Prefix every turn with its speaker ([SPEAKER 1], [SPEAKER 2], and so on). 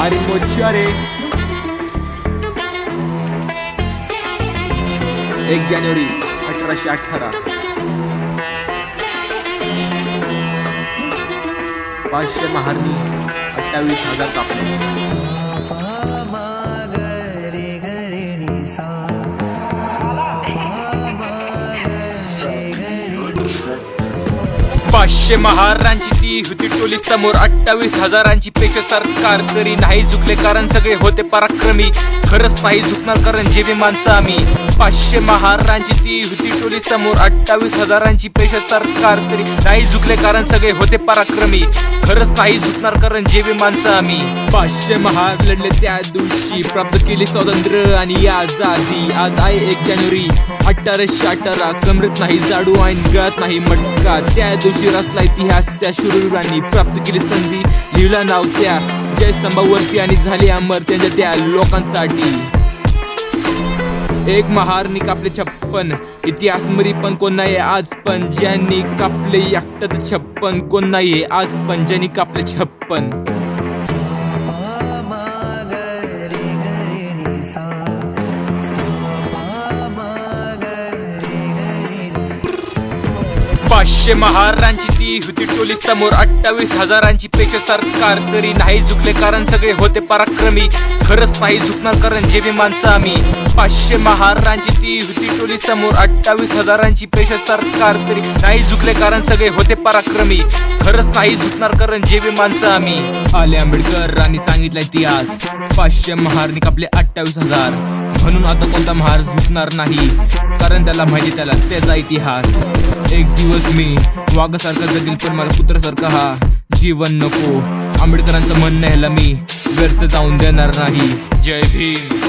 [SPEAKER 1] आरे मोच्चारे 1 जानेवारी 1818 500 महारनी 28,000 कापले। पाचशे महारांची ती होती टोली समोर 28,000ची पेक्षा सरकार तरी नाही झुकले कारण सगळे होते पराक्रमी। खरंच नाही झुकणार कारण जे बी माणसं आम्ही। 500 महारांची ती होती टोली समोर 28,000ची पेक्षा सरकार तरी नाही झुकले कारण सगळे होते पराक्रमी। खरंच नाही झुकणार कारण जे बी माणसं आम्ही। 500 महार लढले त्या दिवशी प्राप्त केली स्वातंत्र्य आणि आझादी। आज आहे 1 जानेवारी 1818 कमरेत नाही जाडू ऐन गळ्यात नाही मटका। त्या दिवशी रचला इतिहास त्या शूरवीरांनी प्राप्त केली संधी लिहिला नाव त्या जयस्तंभावरती आणि झाले अमर त्यांच्या त्या लोकांसाठी। एक महारनी कापले 56 इतिहास मध्ये पण कोण नाही आज पण ज्यांनी कापले एकट्यात 56 कोण नाही आज पण ज्यांनी कापले 56। पाचशे महारांची ती होती टोली समोर 28,000ची पेक्षा सरकार तरी नाही झुकले कारण सगळे होते पराक्रमी। खरंच नाही झुकणार कारण जे बी माणसं आम्ही। 500 महारांची ती होती टोली समोर 28,000ची पेक्षा सरकार तरी नाही झुकले कारण सगळे होते पराक्रमी। खरंच नाही झुकणार कारण जे बी माणसं आम्ही। आले आंबेडकरांनी सांगितला इतिहास 500 महारनी कापले 28,000 म्हणून आता कोणता महार झुकणार नाही कारण त्याला माहिती त्याला त्याचा इतिहास। एक दिवस मी वाघासारखा जगेल पण मला कुत्र्यासारखा हा जीवन नको। आंबेडकरांचं म्हणणं ह्याला मी व्यर्थ जाऊन देणार नाही। जय भीम।